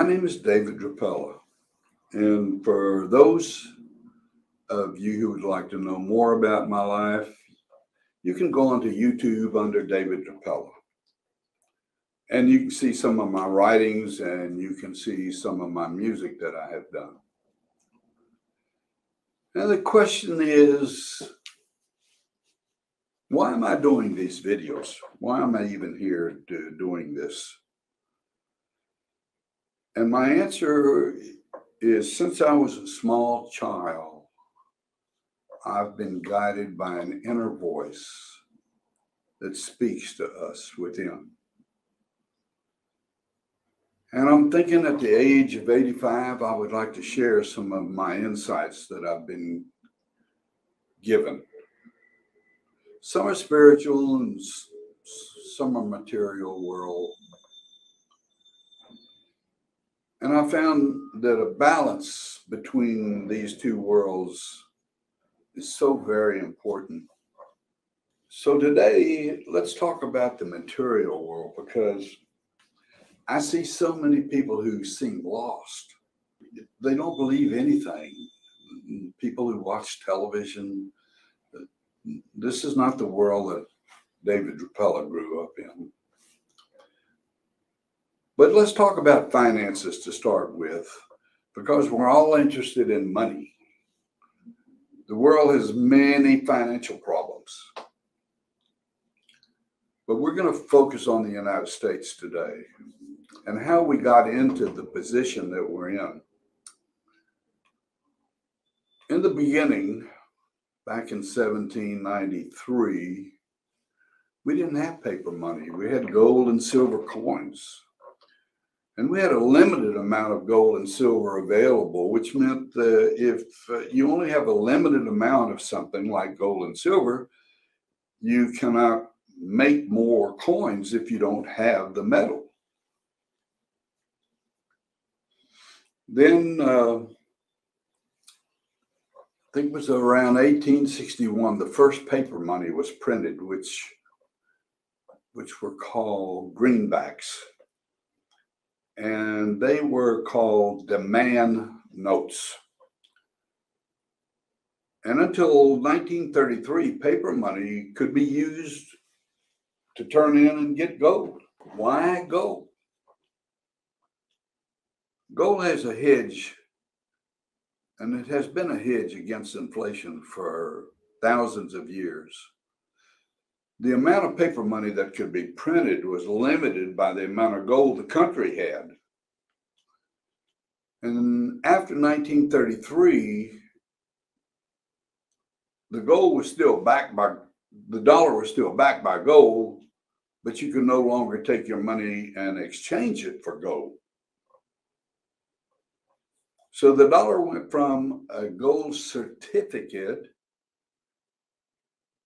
name is David Drapela, and for those of you who would like to know more about my life, you can go onto YouTube under David Drapela, and you can see some of my writings and you can see some of my music that I have done. And the question is, why am I doing these videos? Why am I even here doing this? And my answer is, since I was a small child, I've been guided by an inner voice that speaks to us within. And I'm thinking at the age of 85, I would like to share some of my insights that I've been given. Some are spiritual and some are material world. And I found that a balance between these two worlds is so very important. So today, let's talk about the material world, because I see so many people who seem lost. They don't believe anything. People who watch television, this is not the world that David Drapela grew up in. But let's talk about finances to start with, because we're all interested in money. The world has many financial problems. But we're going to focus on the United States today and how we got into the position that we're in. In the beginning, back in 1793, we didn't have paper money. We had gold and silver coins. And we had a limited amount of gold and silver available, which meant that if you only have a limited amount of something like gold and silver, you cannot make more coins if you don't have the metal. Then, I think it was around 1861, the first paper money was printed, which were called greenbacks. And they were called demand notes. And until 1933, paper money could be used to turn in and get gold. Why gold? Gold has a hedge, and it has been a hedge against inflation for thousands of years. The amount of paper money that could be printed was limited by the amount of gold the country had. And after 1933, the dollar was still backed by gold, but you could no longer take your money and exchange it for gold. So the dollar went from a gold certificate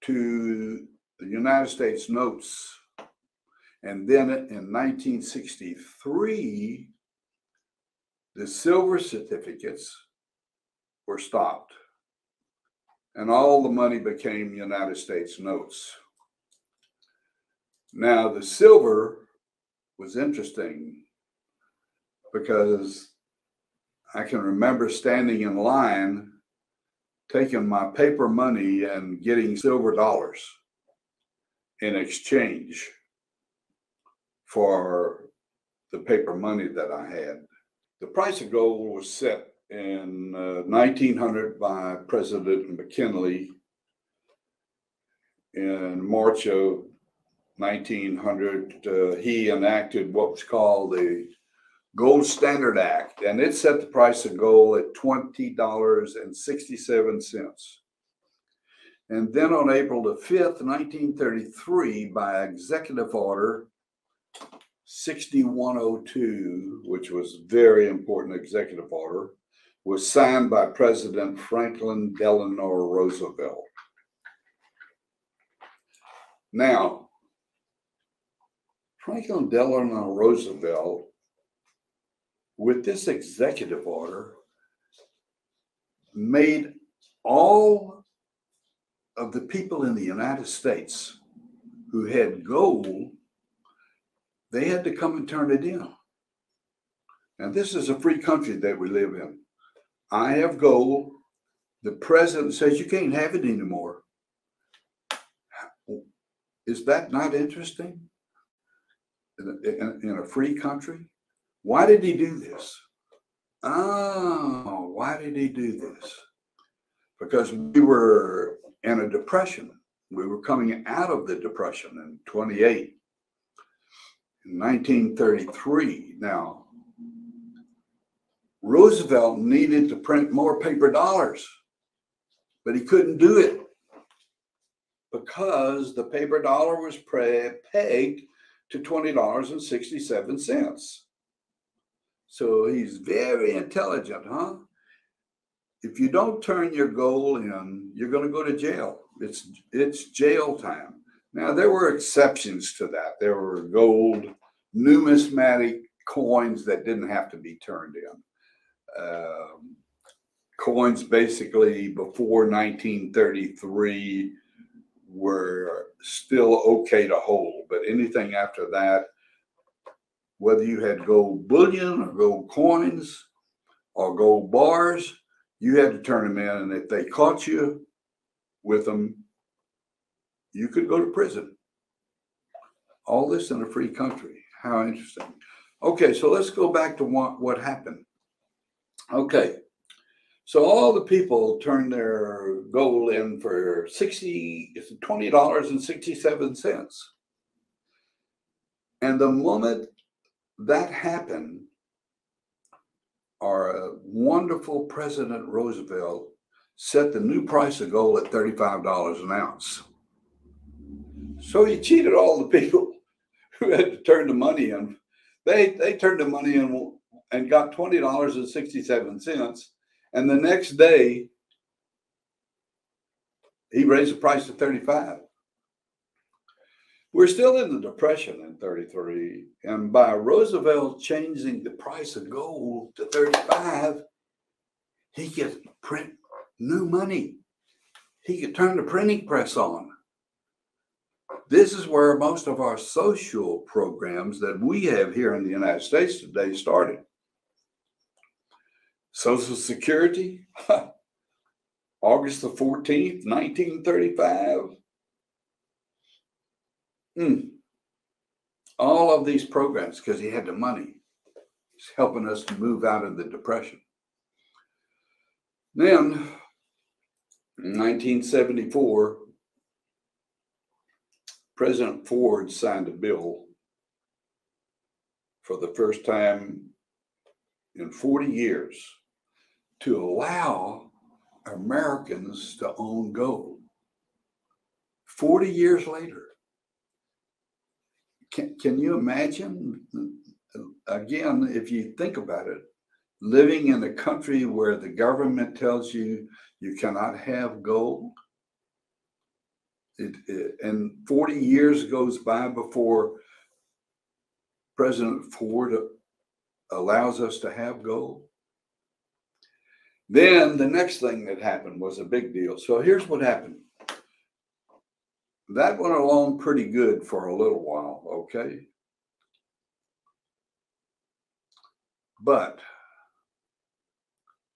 to the United States notes. And then in 1963, the silver certificates were stopped, and all the money became United States notes. Now, the silver was interesting because I can remember standing in line, taking my paper money and getting silver dollars in exchange for the paper money that I had. The price of gold was set in 1900 by President McKinley. In March of 1900, he enacted what was called the Gold Standard Act, and it set the price of gold at $20.67. And then on April the 5th, 1933, by Executive Order 6102, which was a very important executive order, was signed by President Franklin Delano Roosevelt. Now, Franklin Delano Roosevelt, with this executive order, made all of the people in the United States who had gold, they had to come and turn it in. And this is a free country that we live in. I have gold. The president says you can't have it anymore. Is that not interesting? In a free country? Why did he do this? Oh, why did he do this? Because we were in a depression. We were coming out of the depression in 28, in 1933. Now, Roosevelt needed to print more paper dollars, but he couldn't do it because the paper dollar was pegged to $20.67. So he's very intelligent, huh? If you don't turn your gold in, you're going to go to jail. It's jail time. Now, there were exceptions to that. There were gold numismatic coins that didn't have to be turned in. Coins basically before 1933 were still okay to hold, but anything after that, whether you had gold bullion or gold coins or gold bars, you had to turn them in, and if they caught you with them, you could go to prison. All this in a free country. How interesting. Okay, so let's go back to what happened. Okay, so all the people turned their gold in for $20.67. And the moment that happened, our wonderful President Roosevelt set the new price of gold at $35 an ounce. So he cheated all the people who had to turn the money in. They turned the money in and got $20.67. And the next day, he raised the price to $35. We're still in the Depression in 33, and by Roosevelt changing the price of gold to $35, he could print new money. He could turn the printing press on. This is where most of our social programs that we have here in the United States today started. Social Security, August the 14th, 1935. All of these programs, because he had the money. He's helping us to move out of the Depression. Then, in 1974, President Ford signed a bill for the first time in 40 years to allow Americans to own gold. 40 years later. Can you imagine, again, if you think about it, living in a country where the government tells you you cannot have gold? And 40 years goes by before President Ford allows us to have gold. Then the next thing that happened was a big deal. So here's what happened. That went along pretty good for a little while, okay? But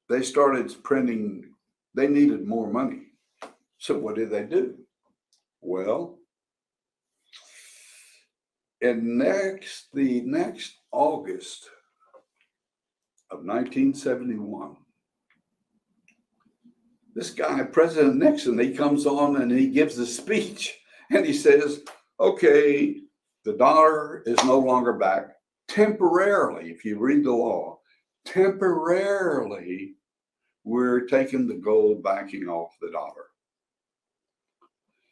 they started printing, they needed more money. So what did they do? Well, the next August of 1971, this guy, President Nixon, he comes on and he gives a speech and he says, okay, the dollar is no longer back. Temporarily, if you read the law, temporarily, we're taking the gold backing off the dollar.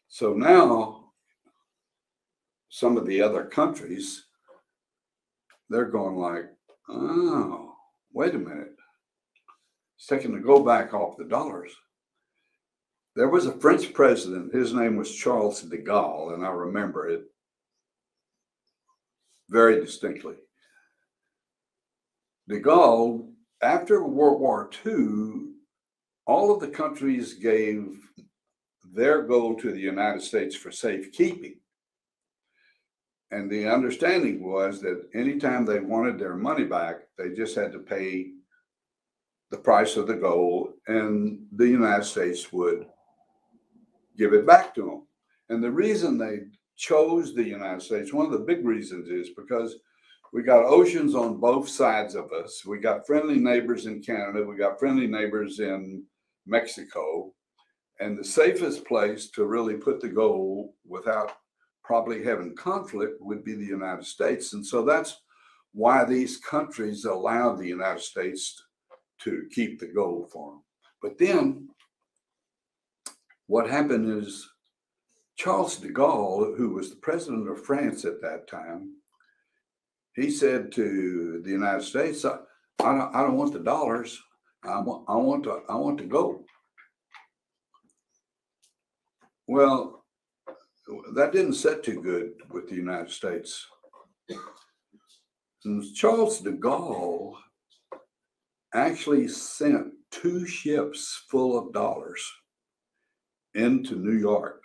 So now, some of the other countries, they're going like, oh, wait a minute. It's taking the gold back off the dollars. There was a French president, his name was Charles de Gaulle, and I remember it very distinctly. De Gaulle, after World War II, all of the countries gave their gold to the United States for safekeeping. And the understanding was that anytime they wanted their money back, they just had to pay the price of the gold, and the United States would give it back to them. And the reason they chose the United States, one of the big reasons, is because we got oceans on both sides of us. We got friendly neighbors in Canada. We got friendly neighbors in Mexico. And the safest place to really put the gold without probably having conflict would be the United States. And so that's why these countries allowed the United States to keep the gold for them. But then what happened is Charles de Gaulle, who was the president of France at that time, he said to the United States, I don't want the dollars. I want the gold. Well, that didn't set too good with the United States. And Charles de Gaulle actually sent 2 ships full of dollars into New York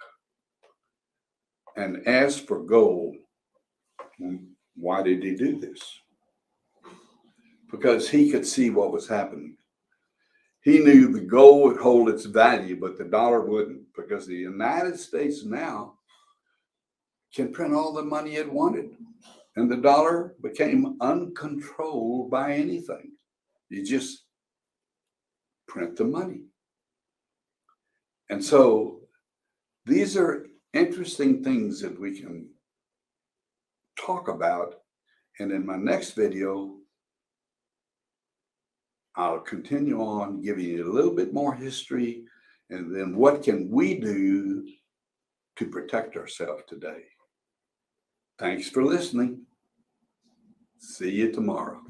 and asked for gold. Why did he do this? Because he could see what was happening. He knew the gold would hold its value, but the dollar wouldn't, because the United States now can print all the money it wanted. And the dollar became uncontrolled by anything. You just print the money. And so these are interesting things that we can talk about. And in my next video, I'll continue on giving you a little bit more history, and then what can we do to protect ourselves today. Thanks for listening. See you tomorrow.